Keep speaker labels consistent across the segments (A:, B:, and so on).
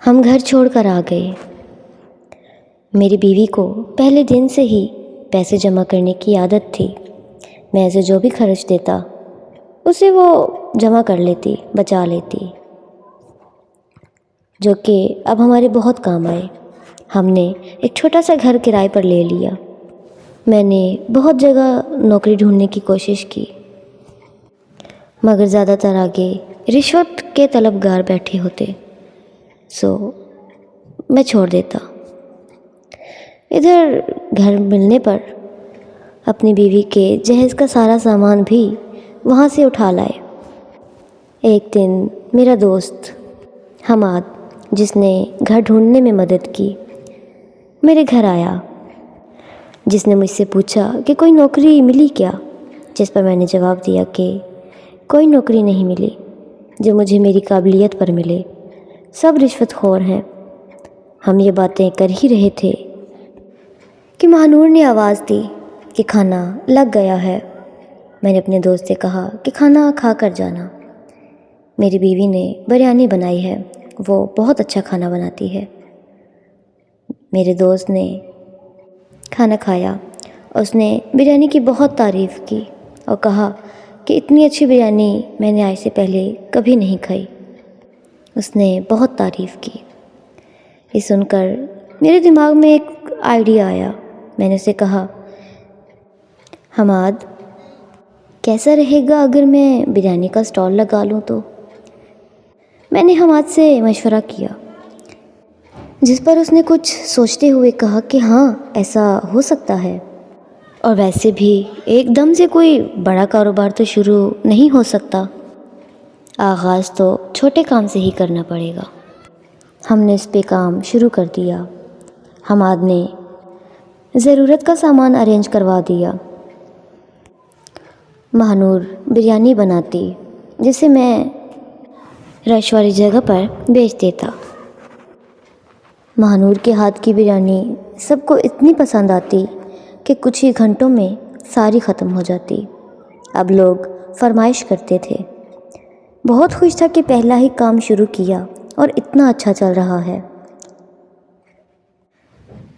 A: ہم گھر چھوڑ کر آ گئے۔ میری بیوی کو پہلے دن سے ہی پیسے جمع کرنے کی عادت تھی۔ میں اسے جو بھی خرچ دیتا اسے وہ جمع کر لیتی، بچا لیتی، جو کہ اب ہمارے بہت کام آئے۔ ہم نے ایک چھوٹا سا گھر کرائے پر لے لیا۔ میں نے بہت جگہ نوکری ڈھونڈنے کی کوشش کی، مگر زیادہ تر آگے رشوت کے طلبگار بیٹھے ہوتے، سو میں چھوڑ دیتا۔ ادھر گھر ملنے پر اپنی بیوی کے جہیز کا سارا سامان بھی وہاں سے اٹھا لائے۔ ایک دن میرا دوست حماد، جس نے گھر ڈھونڈنے میں مدد کی، میرے گھر آیا، جس نے مجھ سے پوچھا کہ کوئی نوکری ملی کیا، جس پر میں نے جواب دیا کہ کوئی نوکری نہیں ملی جو مجھے میری قابلیت پر ملے، سب رشوت خور ہیں۔ ہم یہ باتیں کر ہی رہے تھے کہ مہنور نے آواز دی کہ کھانا لگ گیا ہے۔ میں نے اپنے دوست سے کہا کہ کھانا کھا کر جانا۔ میری بیوی نے بریانی بنائی ہے، وہ بہت اچھا کھانا بناتی ہے۔ میرے دوست نے کھانا کھایا، اس نے بریانی کی بہت تعریف کی اور کہا کہ اتنی اچھی بریانی میں نے آج سے پہلے کبھی نہیں کھائی۔ اس نے بہت تعریف کی۔ یہ سن کر میرے دماغ میں ایک آئیڈیا آیا۔ میں نے اسے کہا، حماد، کیسا رہے گا اگر میں بریانی کا سٹال لگا لوں تو؟ میں نے حماد سے مشورہ کیا، جس پر اس نے کچھ سوچتے ہوئے کہا کہ ہاں، ایسا ہو سکتا ہے، اور ویسے بھی ایک دم سے کوئی بڑا کاروبار تو شروع نہیں ہو سکتا، آغاز تو چھوٹے کام سے ہی کرنا پڑے گا۔ ہم نے اس پہ کام شروع کر دیا۔ حماد نے ضرورت کا سامان ارینج کروا دیا۔ مہنور بریانی بناتی، جسے میں رش والی جگہ پر بیچ دیتا۔ مہنور کے ہاتھ کی بریانی سب کو اتنی پسند آتی کہ کچھ ہی گھنٹوں میں ساری ختم ہو جاتی۔ اب لوگ فرمائش کرتے تھے۔ بہت خوش تھا کہ پہلا ہی کام شروع کیا اور اتنا اچھا چل رہا ہے۔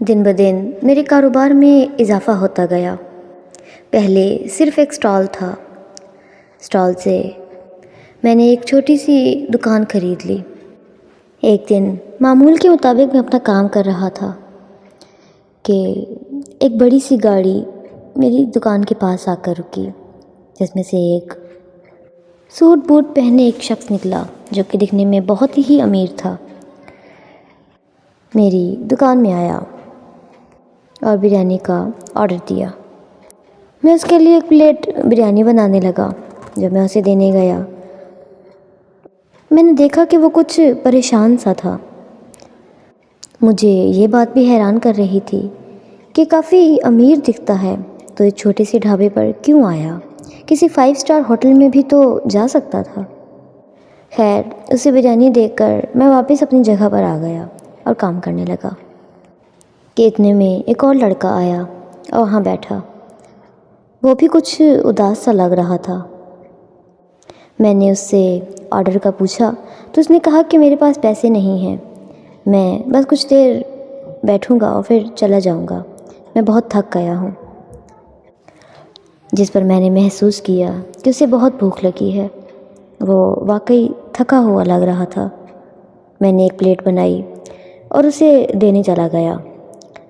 A: دن بدن میرے کاروبار میں اضافہ ہوتا گیا۔ پہلے صرف ایک سٹال تھا۔ سٹال سے میں نے ایک چھوٹی سی دکان خرید لی۔ ایک دن معمول کے مطابق میں اپنا کام کر رہا تھا کہ ایک بڑی سی گاڑی میری دکان کے پاس آ کر رکی، جس میں سے ایک سوٹ بوٹ پہنے ایک شخص نکلا، جو کہ دکھنے میں بہت ہی امیر تھا۔ میری دکان میں آیا اور بریانی کا آرڈر دیا۔ میں اس کے لیے ایک پلیٹ بریانی بنانے لگا۔ جب میں اسے دینے گیا، میں نے دیکھا کہ وہ کچھ پریشان سا تھا۔ مجھے یہ بات بھی حیران کر رہی تھی کہ کافی امیر دکھتا ہے تو ایک چھوٹے سے ڈھابے پر کیوں آیا؟ کسی 5 اسٹار ہوٹل میں بھی تو جا سکتا تھا۔ خیر، اسے بریانی دے کر میں واپس اپنی جگہ پر آ گیا اور کام کرنے لگا کہ اتنے میں ایک اور لڑکا آیا اور وہاں بیٹھا۔ وہ بھی کچھ اداس سا لگ رہا تھا۔ میں نے اس سے آرڈر کا پوچھا تو اس نے کہا کہ میرے پاس پیسے نہیں ہیں، میں بس کچھ دیر بیٹھوں گا اور پھر چلا جاؤں گا، میں بہت تھک گیا ہوں۔ جس پر میں نے محسوس کیا کہ اسے بہت بھوک لگی ہے۔ وہ واقعی تھکا ہوا لگ رہا تھا۔ میں نے ایک پلیٹ بنائی اور اسے دینے چلا گیا،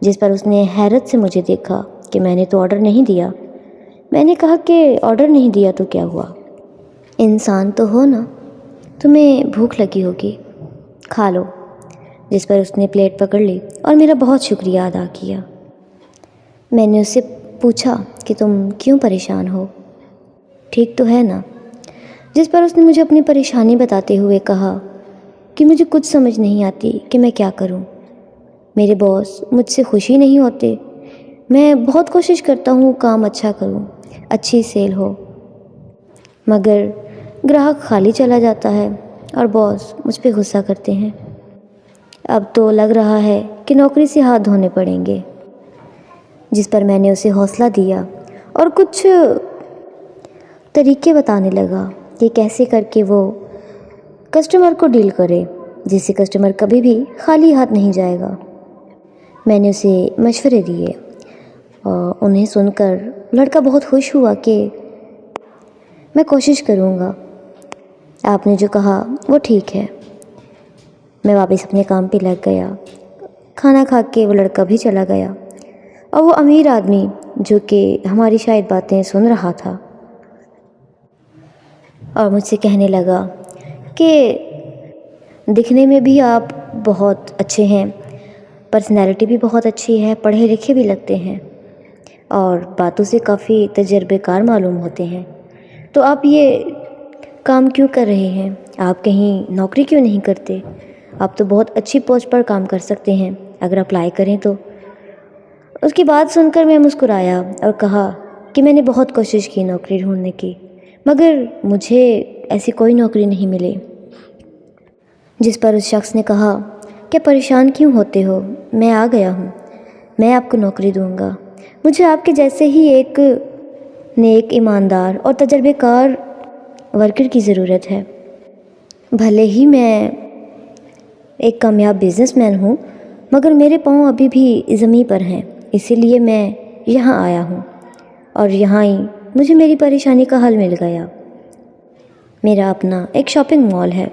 A: جس پر اس نے حیرت سے مجھے دیکھا کہ میں نے تو آرڈر نہیں دیا۔ میں نے کہا کہ آرڈر نہیں دیا تو کیا ہوا؟ انسان تو ہو نا، تمہیں بھوک لگی ہوگی، کھا لو۔ جس پر اس نے پلیٹ پکڑ لی اور میرا بہت شکریہ ادا کیا۔ میں نے اس سے پوچھا کہ تم کیوں پریشان ہو، ٹھیک تو ہے نا؟ جس پر اس نے مجھے اپنی پریشانی بتاتے ہوئے کہا کہ مجھے کچھ سمجھ نہیں آتی کہ میں کیا کروں۔ میرے باس مجھ سے خوش ہی نہیں ہوتے۔ میں بہت کوشش کرتا ہوں کام اچھا کروں، اچھی سیل ہو، مگر گراہک خالی چلا جاتا ہے اور باس مجھ پہ غصہ کرتے ہیں۔ اب تو لگ رہا ہے کہ نوکری سے ہاتھ دھونے پڑیں گے۔ جس پر میں نے اسے حوصلہ دیا اور کچھ طریقے بتانے لگا کہ کیسے کر کے وہ کسٹمر کو ڈیل کرے۔ جس سے کسٹمر کبھی بھی خالی ہاتھ نہیں جائے گا۔ میں نے اسے مشورے دیے اور انہیں سن کر لڑکا بہت خوش ہوا کہ میں کوشش کروں گا، آپ نے جو کہا وہ ٹھیک ہے۔ میں واپس اپنے کام پہ لگ گیا۔ کھانا کھا کے وہ لڑکا بھی چلا گیا اور وہ امیر آدمی جو کہ ہماری شاید باتیں سن رہا تھا اور مجھ سے کہنے لگا کہ دکھنے میں بھی آپ بہت اچھے ہیں، پرسنالٹی بھی بہت اچھی ہے، پڑھے لکھے بھی لگتے ہیں اور باتوں سے کافی تجربے کار معلوم ہوتے ہیں، تو آپ یہ کام کیوں کر رہے ہیں؟ آپ کہیں نوکری کیوں نہیں کرتے؟ آپ تو بہت اچھی پوسٹ پر کام کر سکتے ہیں اگر اپلائی کریں تو۔ اس کی بات سن کر میں مسکرایا اور کہا کہ میں نے بہت کوشش کی نوکری ڈھونڈنے کی، مگر مجھے ایسی کوئی نوکری نہیں ملی۔ جس پر اس شخص نے کہا کہ پریشان کیوں ہوتے ہو، میں آ گیا ہوں، میں آپ کو نوکری دوں گا۔ مجھے آپ کے جیسے ہی ایک نیک، ایماندار اور تجربے کار ورکر کی ضرورت ہے۔ بھلے ہی میں ایک کامیاب بزنس مین ہوں، مگر میرے پاؤں ابھی بھی زمین پر ہیں، اسی لیے میں یہاں آیا ہوں اور یہاں ہی مجھے میری پریشانی کا حل مل گیا۔ میرا اپنا ایک شاپنگ مال ہے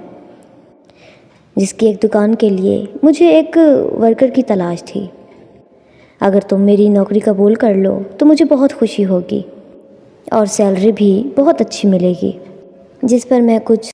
A: جس کی ایک دکان کے لیے مجھے ایک ورکر کی تلاش تھی۔ اگر تم میری نوکری قبول کر لو تو مجھے بہت خوشی ہوگی اور سیلری بھی بہت اچھی ملے گی۔ جس پر میں کچھ